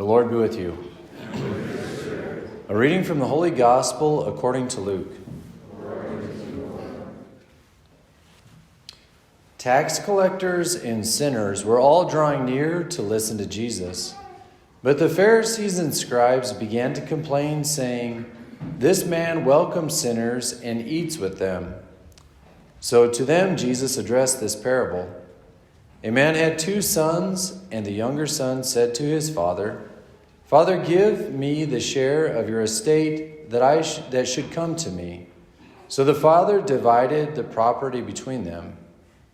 The Lord be with you. A reading from the Holy Gospel according to Luke. Tax collectors and sinners were all drawing near to listen to Jesus. But the Pharisees and scribes began to complain, saying, "This man welcomes sinners and eats with them." So to them Jesus addressed this parable. A man had 2 sons, and the younger son said to his father, "Father, give me the share of your estate that should come to me." So the father divided the property between them.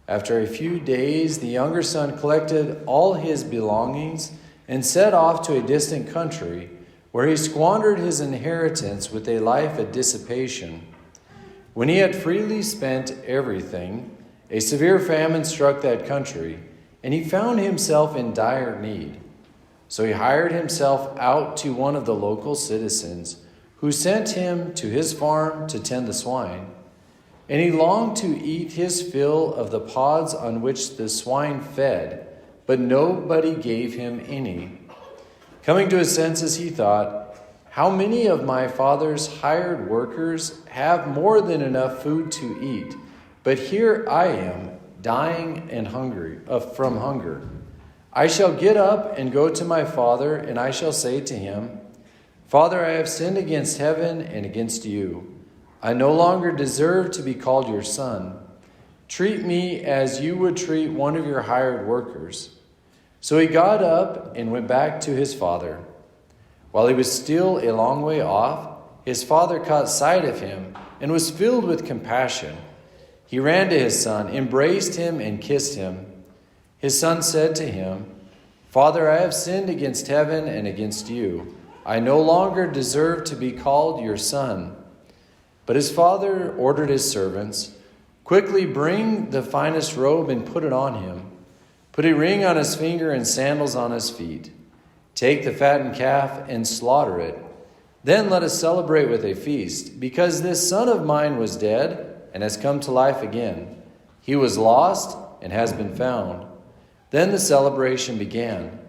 After a few days, the younger son collected all his belongings and set off to a distant country, where he squandered his inheritance with a life of dissipation. When he had freely spent everything, a severe famine struck that country, and he found himself in dire need. So he hired himself out to one of the local citizens, who sent him to his farm to tend the swine. And he longed to eat his fill of the pods on which the swine fed, but nobody gave him any. Coming to his senses, he thought, "How many of my father's hired workers have more than enough food to eat? But here I am, dying and hungry from hunger. I shall get up and go to my father, and I shall say to him, 'Father, I have sinned against heaven and against you. I no longer deserve to be called your son. Treat me as you would treat one of your hired workers.' So he got up and went back to his father. While he was still a long way off, his father caught sight of him and was filled with compassion. He ran to his son, embraced him, and kissed him. His son said to him, 'Father, I have sinned against heaven and against you. I no longer deserve to be called your son.' But his father ordered his servants, 'Quickly bring the finest robe and put it on him. Put a ring on his finger and sandals on his feet. Take the fattened calf and slaughter it. Then let us celebrate with a feast, because this son of mine was dead and has come to life again. He was lost and has been found.' Then the celebration began.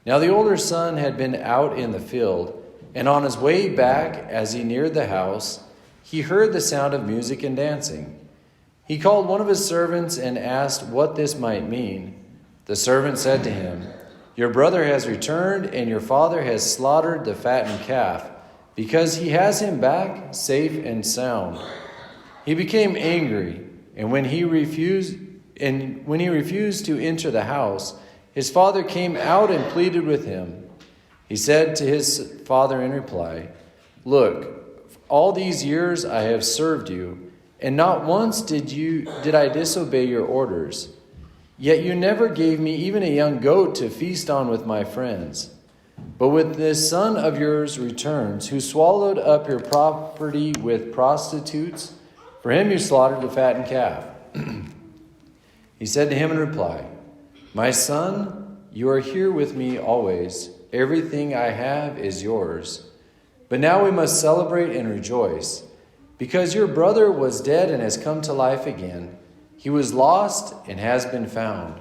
Now the older son had been out in the field, and on his way back, as he neared the house, he heard the sound of music and dancing. He called one of his servants and asked what this might mean. The servant said to him, 'Your brother has returned, and your father has slaughtered the fattened calf, because he has him back safe and sound.' He became angry, and when he refused to enter the house, his father came out and pleaded with him. He said to his father in reply, 'Look, all these years I have served you, and not once did I disobey your orders. Yet you never gave me even a young goat to feast on with my friends. But when this son of yours returns, who swallowed up your property with prostitutes, for him you slaughtered the fattened calf.' He said to him in reply, 'My son, you are here with me always. Everything I have is yours. But now we must celebrate and rejoice, because your brother was dead and has come to life again. He was lost and has been found.'"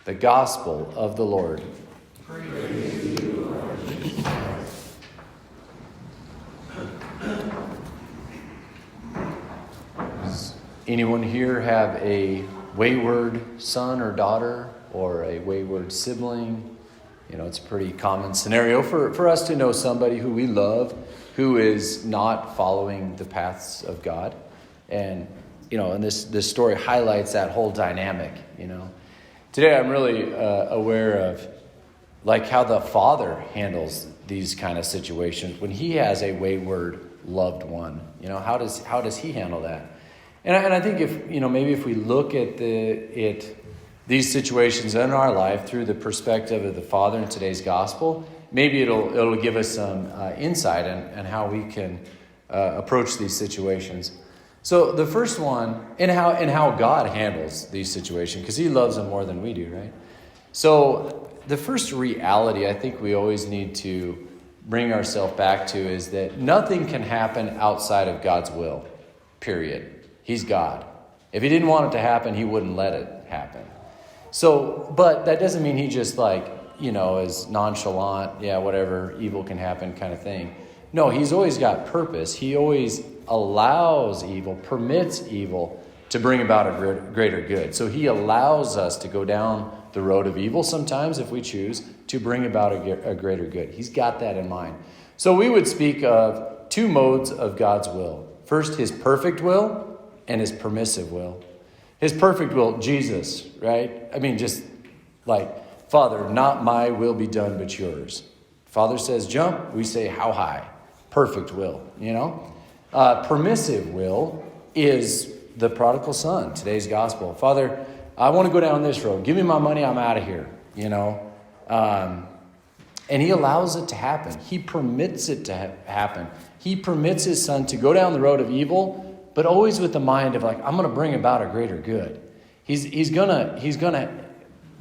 The Gospel of the Lord. Praise to you, Lord Jesus Christ. Does anyone here have a wayward son or daughter, or a wayward sibling? You know, it's a pretty common scenario for us to know somebody who we love who is not following the paths of God. And, you know, and this story highlights that whole dynamic, you know. Today I'm really aware of, like, how the father handles these kind of situations when he has a wayward loved one. You know, how does he handle that? And I think if we look at these situations in our life through the perspective of the Father in today's gospel, maybe it'll give us some insight on how we can approach these situations. So the first one, and how God handles these situations, because he loves them more than we do, right? So the first reality I think we always need to bring ourselves back to is that nothing can happen outside of God's will, period. He's God. If he didn't want it to happen, he wouldn't let it happen. So, but that doesn't mean he just as nonchalant, yeah, whatever, evil can happen kind of thing. No, he's always got purpose. He always allows evil, permits evil to bring about a greater good. So he allows us to go down the road of evil sometimes, if we choose, to bring about a greater good. He's got that in mind. So we would speak of two modes of God's will. First, his perfect will and his permissive will. His perfect will, Jesus, right? I mean, just like, Father, not my will be done, but yours. Father says jump, we say how high. Perfect will, Permissive will is the prodigal son, today's gospel. Father, I want to go down this road. Give me my money, I'm out of here, And he allows it to happen. He permits it to happen. He permits his son to go down the road of evil, but always with the mind of I'm going to bring about a greater good. He's gonna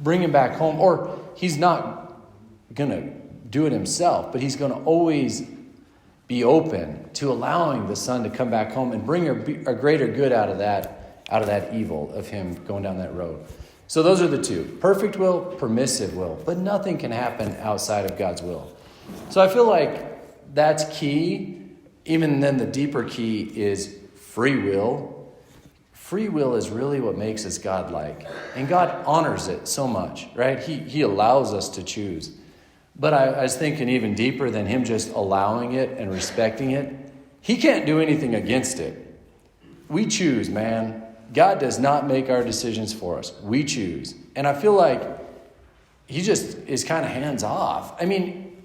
bring him back home, or he's not going to do it himself, but he's going to always be open to allowing the son to come back home and bring a greater good out of that evil of him going down that road. So those are the two: perfect will, permissive will. But nothing can happen outside of God's will. So I feel like that's key. Even then, the deeper key is free will. Free will is really what makes us godlike. And God honors it so much, right? He allows us to choose. But I was thinking even deeper than him just allowing it and respecting it. He can't do anything against it. We choose, man. God does not make our decisions for us. We choose. And I feel like he just is kind of hands off. I mean,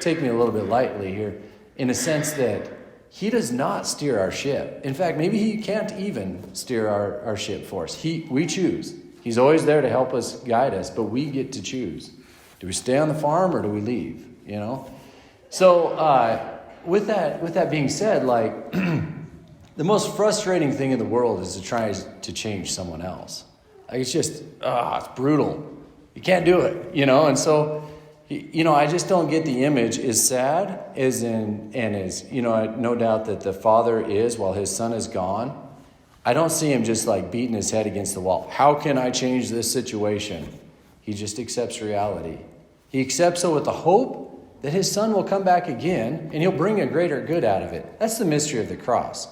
take me a little bit lightly here, in a sense that he does not steer our ship. In fact, maybe he can't even steer our ship for us. We choose. He's always there to help us, guide us, but we get to choose. Do we stay on the farm or do we leave? So with that being said, the most frustrating thing in the world is to try to change someone else. It's just, it's brutal. You can't do it, And so, I just don't get the image. Is sad, no doubt that the father is while his son is gone. I don't see him just beating his head against the wall. How can I change this situation? He just accepts reality. He accepts it with the hope that his son will come back again and he'll bring a greater good out of it. That's the mystery of the cross.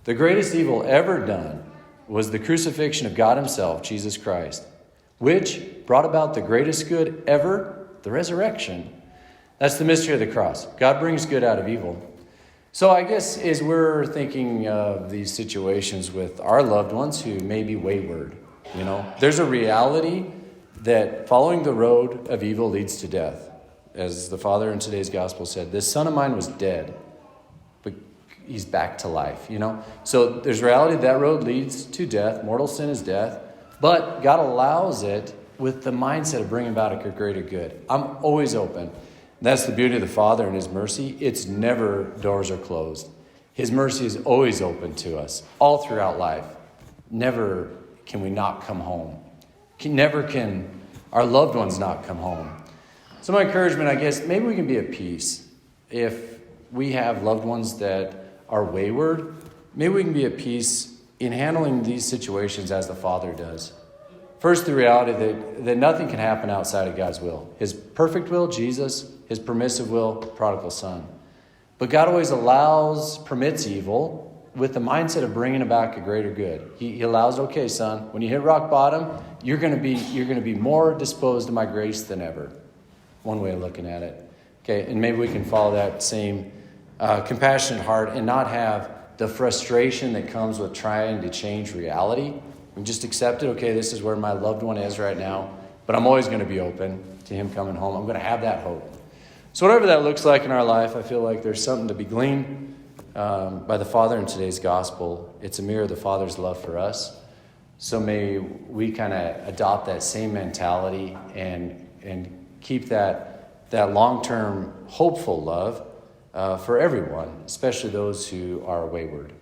The greatest evil ever done was the crucifixion of God himself, Jesus Christ, which brought about the greatest good ever, the resurrection. That's the mystery of the cross. God brings good out of evil. So I guess as we're thinking of these situations with our loved ones who may be wayward, there's a reality that following the road of evil leads to death. As the father in today's gospel said, this son of mine was dead, but he's back to life, So there's reality that road leads to death. Mortal sin is death. But God allows it with the mindset of bringing about a greater good. I'm always open. That's the beauty of the Father and his mercy. It's never doors are closed. His mercy is always open to us all throughout life. Never can we not come home. Never can our loved ones not come home. So my encouragement, I guess, maybe we can be at peace. If we have loved ones that are wayward, maybe we can be at peace in handling these situations as the Father does. First, the reality that nothing can happen outside of God's will. His perfect will, Jesus. His permissive will, prodigal son. But God always permits evil with the mindset of bringing about a greater good. He allows, okay, son, when you hit rock bottom, you're going to be more disposed to my grace than ever. One way of looking at it. Okay, and maybe we can follow that same compassionate heart and not have the frustration that comes with trying to change reality. We just accept it. Okay, this is where my loved one is right now, but I'm always going to be open to him coming home. I'm going to have that hope. So whatever that looks like in our life, I feel like there's something to be gleaned by the Father in today's gospel. It's a mirror of the Father's love for us. So may we kind of adopt that same mentality and keep that long-term hopeful love for everyone, especially those who are wayward.